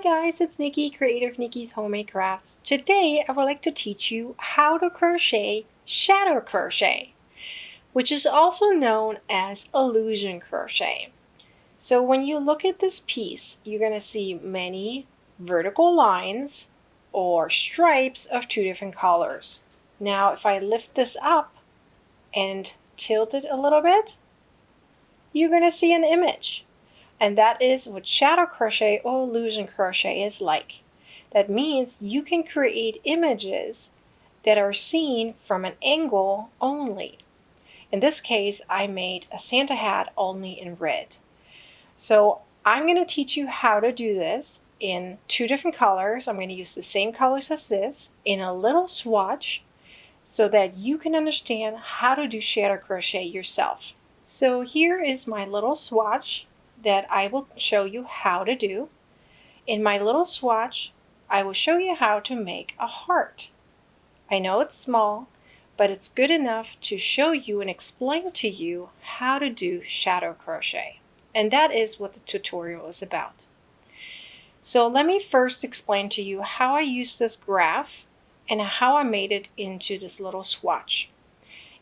Hi guys, it's Nikki, Creative Nikki's Homemade Crafts. Today I would like to teach you how to crochet shadow crochet, which is also known as illusion crochet. So when you look at this piece, you're going to see many vertical lines or stripes of two different colors. Now if I lift this up and tilt it a little bit, you're going to see an image. And that is what shadow crochet or illusion crochet is like. That means you can create images that are seen from an angle only. In this case, I made a Santa hat only in red. So I'm going to teach you how to do this in two different colors. I'm going to use the same colors as this in a little swatch so that you can understand how to do shadow crochet yourself. So here is my little swatch that I will show you how to do. In my little swatch, I will show you how to make a heart. I know it's small, but it's good enough to show you and explain to you how to do shadow crochet. And that is what the tutorial is about. So let me first explain to you how I use this graph and how I made it into this little swatch.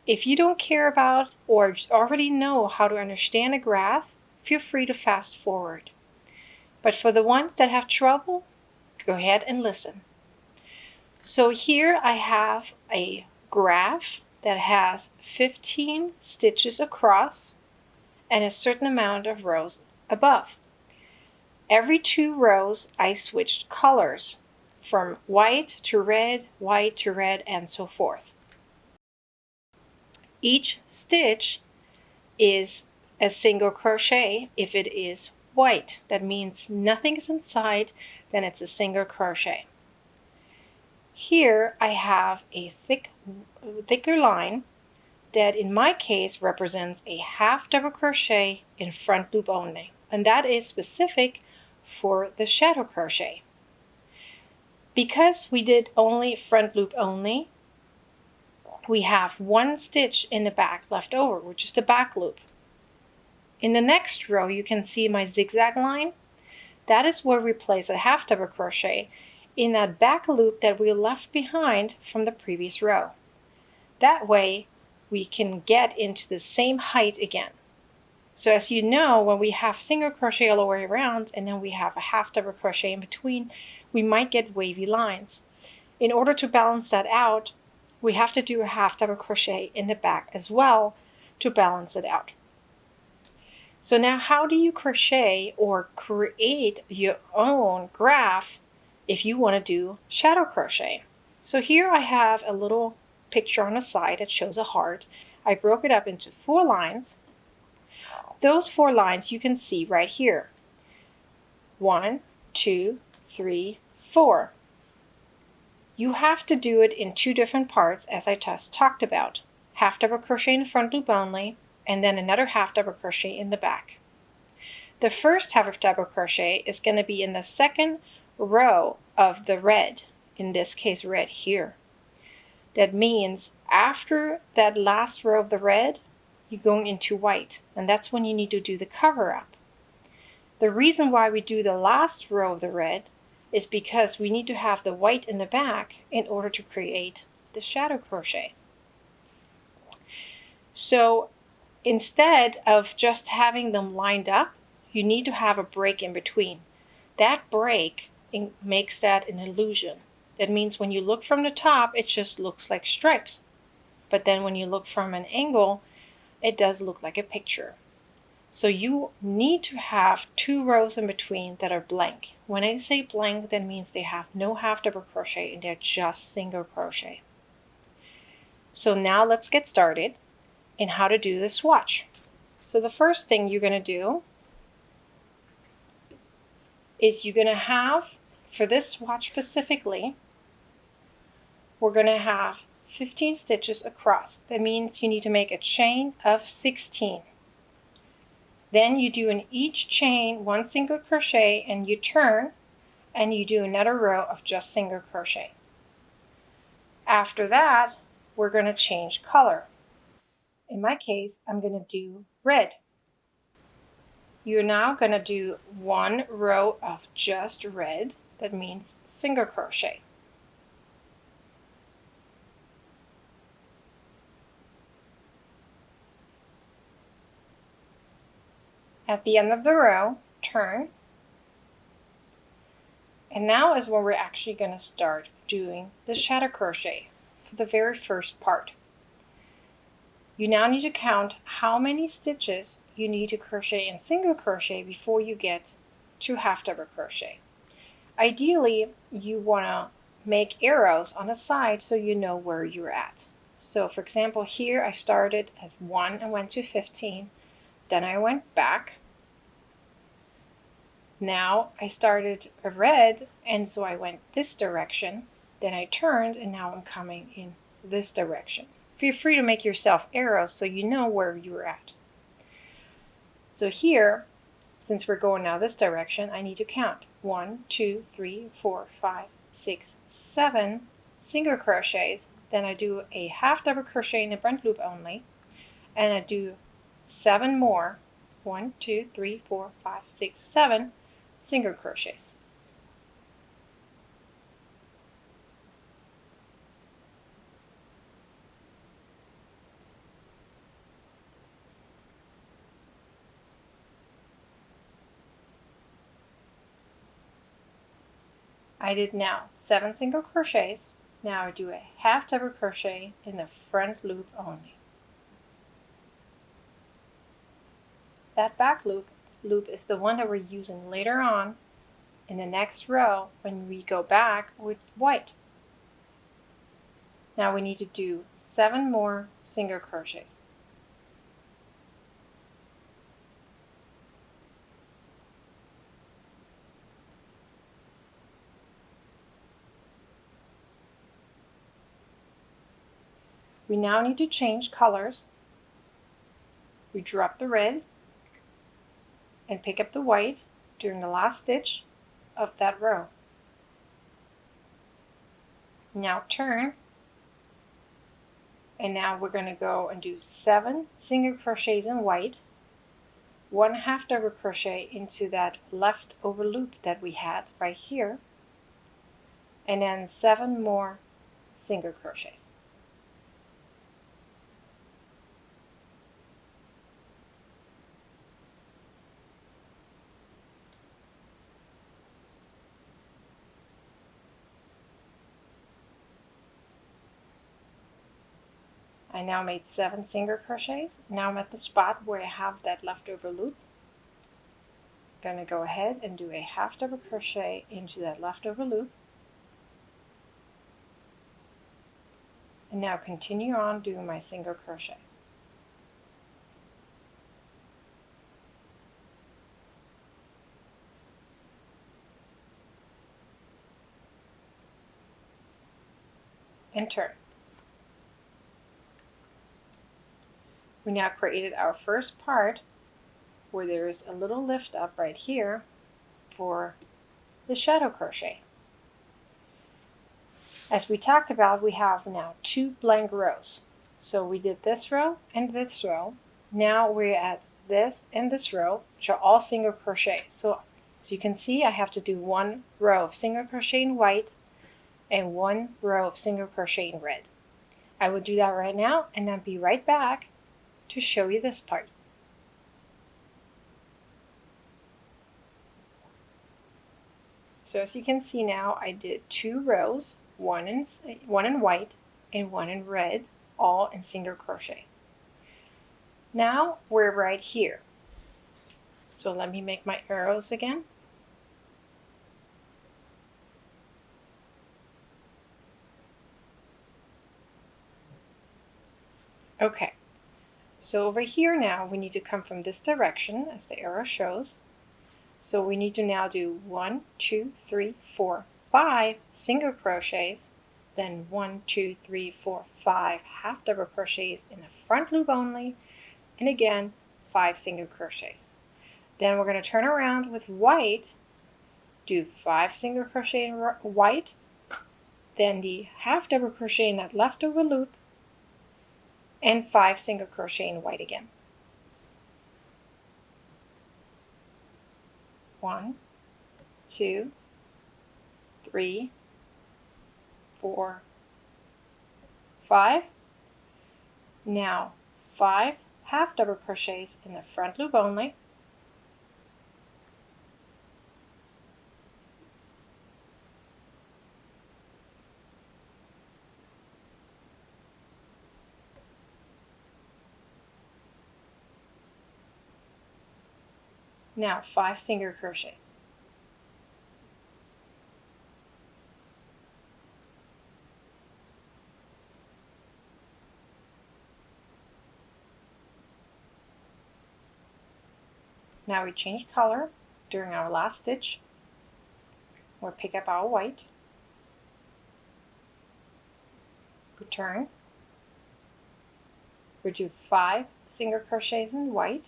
If you don't care about or already know how to understand a graph, feel free to fast forward. But for the ones that have trouble, go ahead and listen. So here I have a graph that has 15 stitches across and a certain amount of rows above. Every 2 rows I switched colors from white to red, and so forth. Each stitch is a single crochet if it is white. That means nothing is inside, then it's a single crochet. Here I have a thicker line that in my case represents a half double crochet in front loop only, and that is specific for the shadow crochet. Because we did only front loop only, we have 1 stitch in the back left over, which is the back loop. In the next row, you can see my zigzag line. That is where we place a half double crochet in that back loop that we left behind from the previous row. That way, we can get into the same height again. So as you know, when we have single crochet all the way around and then we have a half double crochet in between, we might get wavy lines. In order to balance that out, we have to do a half double crochet in the back as well to balance it out. So now how do you crochet or create your own graph if you want to do shadow crochet? So here I have a little picture on the side that shows a heart. I broke it up into 4 lines. Those 4 lines you can see right here. 1, 2, 3, 4. You have to do it in 2 different parts as I just talked about. Half double crochet in the front loop only, and then another half double crochet in the back. The first half double crochet is going to be in the second row of the red, in this case red here. That means after that last row of the red, you're going into white, and that's when you need to do the cover up. The reason why we do the last row of the red is because we need to have the white in the back in order to create the shadow crochet. So instead of just having them lined up, you need to have a break in between. That break makes that an illusion. That means when you look from the top, it just looks like stripes. But then when you look from an angle, it does look like a picture. So you need to have 2 rows in between that are blank. When I say blank, that means they have no half double crochet and they're just single crochet. So now let's get started in how to do the swatch. So the first thing you're going to do is you're going to have, for this swatch specifically, we're going to have 15 stitches across. That means you need to make a chain of 16. Then you do in each chain 1 single crochet and you turn and you do another row of just single crochet. After that, we're going to change color. In my case, I'm going to do red. You're now going to do 1 row of just red. That means single crochet. At the end of the row, turn. And now is when we're actually going to start doing the shadow crochet for the very first part. You now need to count how many stitches you need to crochet in single crochet before you get to half double crochet. Ideally, you want to make arrows on the side so you know where you're at. So for example, here I started at 1 and went to 15. Then I went back. Now I started a red, and so I went this direction. Then I turned, and now I'm coming in this direction. Feel free to make yourself arrows so you know where you're at. So here, since we're going now this direction, I need to count 1, 2, 3, 4, 5, 6, 7 single crochets. Then I do a half double crochet in the front loop only, and I do 7 more, 1, 2, 3, 4, 5, 6, 7 single crochets. I did now 7 single crochets. Now I do a half double crochet in the front loop only. That back loop is the one that we're using later on in the next row when we go back with white. Now we need to do 7 more single crochets. We now need to change colors. We drop the red and pick up the white during the last stitch of that row. Now turn, and now we're going to go and do 7 single crochets in white, 1 half double crochet into that leftover loop that we had right here, and then 7 more single crochets. I now made 7 single crochets. Now I'm at the spot where I have that leftover loop. I'm going to go ahead and do a half double crochet into that leftover loop. And now continue on doing my single crochet. And turn. We now created our first part where there is a little lift up right here for the shadow crochet. As we talked about, we have now 2 blank rows. So we did this row and this row. Now we're at this and this row, which are all single crochet. So as you can see, I have to do 1 row of single crochet in white and 1 row of single crochet in red. I will do that right now and then be right back to show you this part. So as you can see now, I did 2 rows, one in white and 1 in red, all in single crochet. Now we're right here. So let me make my arrows again. Okay. So over here now, we need to come from this direction as the arrow shows. So we need to now do 1, 2, 3, 4, 5 single crochets, then 1, 2, 3, 4, 5 half double crochets in the front loop only, and again 5 single crochets. Then we're going to turn around with white, do 5 single crochet in white, then the half double crochet in that leftover loop, and 5 single crochet in white again. 1, 2, 3, 4, 5. Now 5 half double crochets in the front loop only. Now 5 single crochets. Now we change color during our last stitch. We'll pick up our white, return, we do 5 single crochets in white,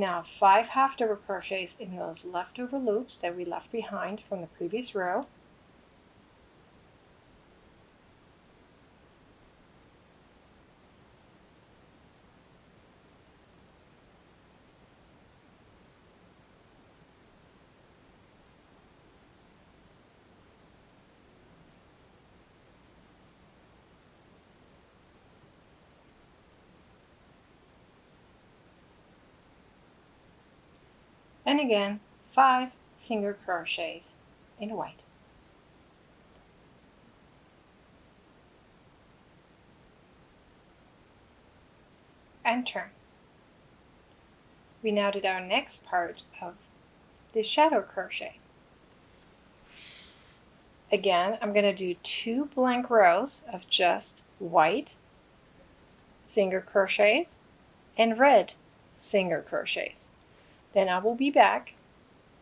now 5 half double crochets in those leftover loops that we left behind from the previous row. And again 5 single crochets in white. And turn. We now did our next part of the shadow crochet. Again, I'm going to do 2 blank rows of just white single crochets and red single crochets. Then I will be back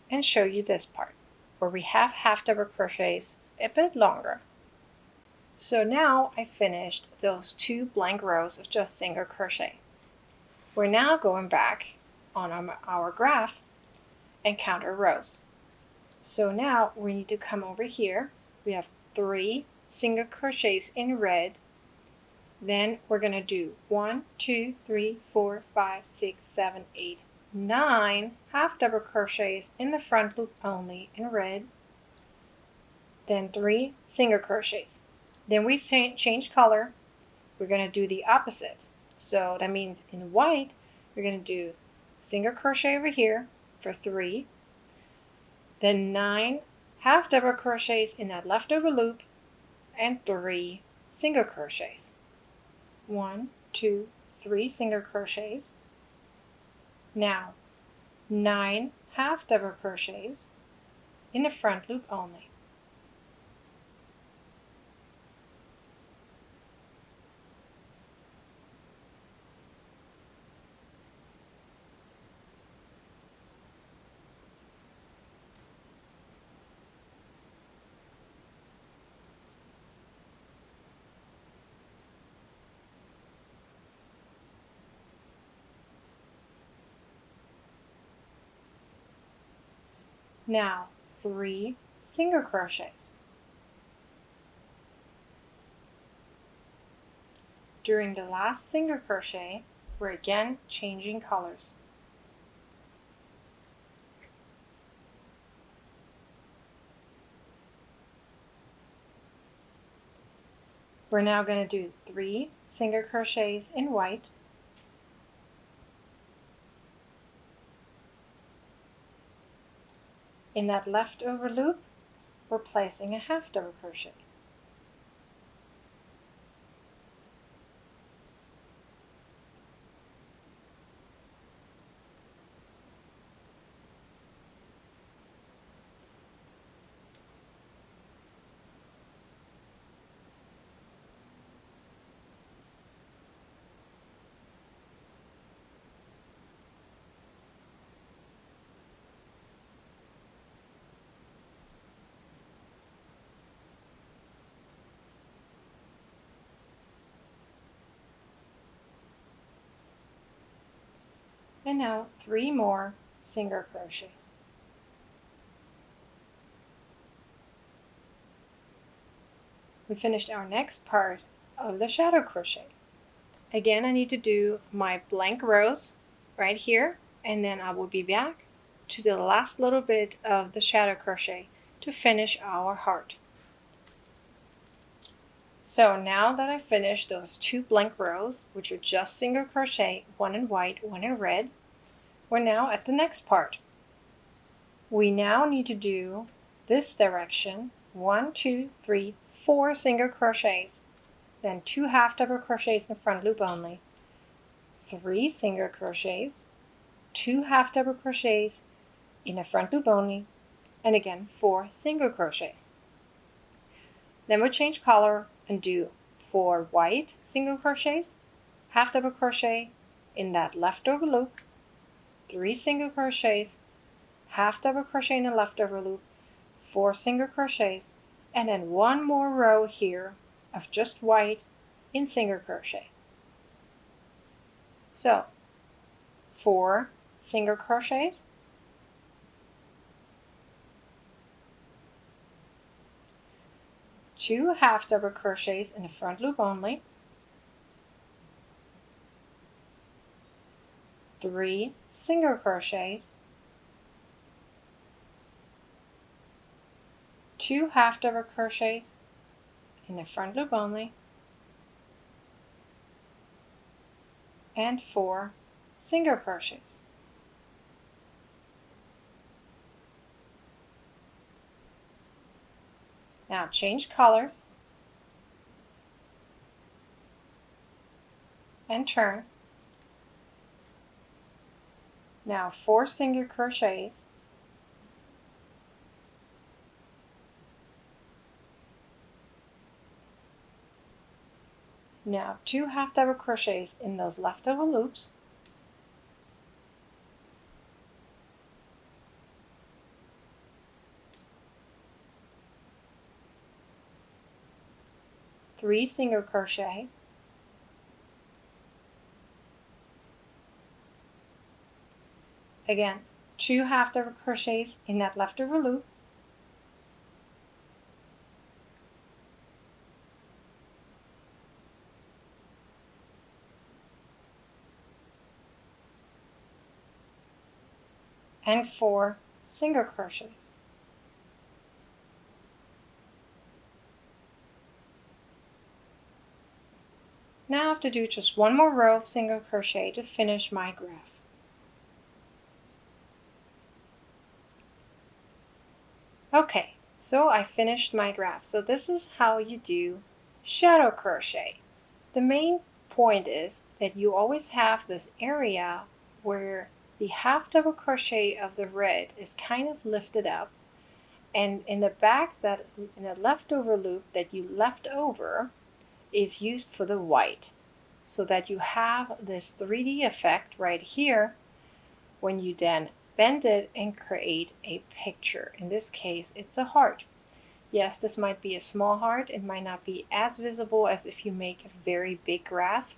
and show you this part where we have half double crochets a bit longer. So now I finished those 2 blank rows of just single crochet. We're now going back on our graph and count our rows. So now we need to come over here. We have 3 single crochets in red. Then we're going to do 1, 2, 3, 4, 5, 6, 7, 8, 9 half double crochets in the front loop only in red. Then 3 single crochets. Then we change color. We're going to do the opposite. So that means in white, we're going to do single crochet over here for 3. Then 9 half double crochets in that leftover loop and 3 single crochets. 1, 2, 3 single crochets. Now 9 half double crochets in the front loop only. Now 3 single crochets. During the last single crochet, we're again changing colors. We're now going to do 3 single crochets in white. In that leftover loop, we're placing a half double crochet. And now 3 more single crochets. we finished our next part of the shadow crochet. Again, I need to do my blank rows right here, and then I will be back to the last little bit of the shadow crochet to finish our heart. So now that I finished those 2 blank rows, which are just single crochet, one in white, one in red, we're now at the next part. We now need to do this direction, 1, 2, 3, 4 single crochets, then 2 half double crochets in the front loop only, 3 single crochets, 2 half double crochets in the front loop only, and again 4 single crochets. Then we'll change color and do 4 white single crochets, half double crochet in that leftover loop, 3 single crochets, half double crochet in the leftover loop, 4 single crochets, and then 1 more row here of just white in single crochet. So 4 single crochets, 2 half double crochets in the front loop only, 3 single crochets, 2 half double crochets in the front loop only, and 4 single crochets. Now change colors and turn. Now 4 single crochets, now 2 half double crochets in those leftover loops, three single crochet, again 2 half double crochets in that leftover loop, and 4 single crochets. Now I have to do just 1 more row of single crochet to finish my graph. Okay, so I finished my graph. So this is how you do shadow crochet. The main point is that you always have this area where the half double crochet of the red is kind of lifted up, and in the back, that in the leftover loop that you left over is used for the white, so that you have this 3D effect right here when you then bend it and create a picture. In this case, it's a heart. Yes, this might be a small heart. It might not be as visible as if you make a very big graph,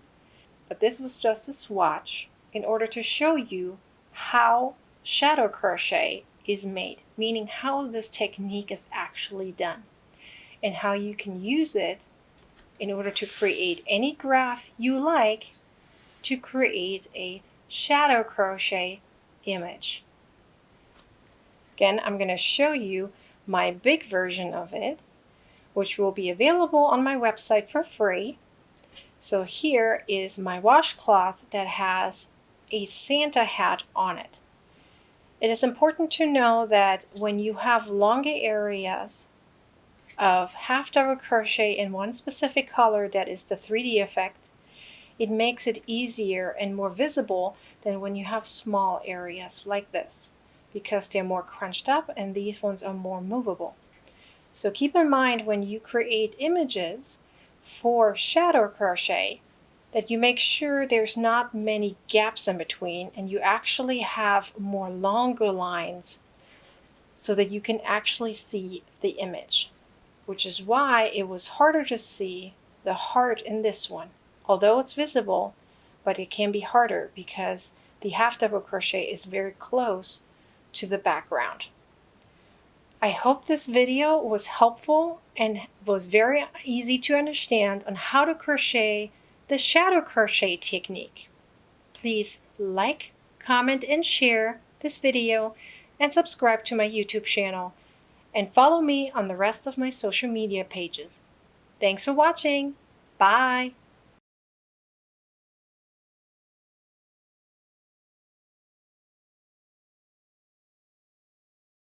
but this was just a swatch in order to show you how shadow crochet is made, meaning how this technique is actually done and how you can use it in order to create any graph you like to create a shadow crochet image. Again, I'm going to show you my big version of it, which will be available on my website for free. So here is my washcloth that has a Santa hat on it. It is important to know that when you have longer areas of half double crochet in one specific color that is the 3D effect, it makes it easier and more visible than when you have small areas like this, because they're more crunched up and these ones are more movable. So keep in mind when you create images for shadow crochet that you make sure there's not many gaps in between and you actually have more longer lines so that you can actually see the image, which is why it was harder to see the heart in this one. Although it's visible, but it can be harder because the half double crochet is very close to the background. I hope this video was helpful and was very easy to understand on how to crochet the shadow crochet technique. Please like, comment, and share this video and subscribe to my YouTube channel and follow me on the rest of my social media pages. Thanks for watching. Bye.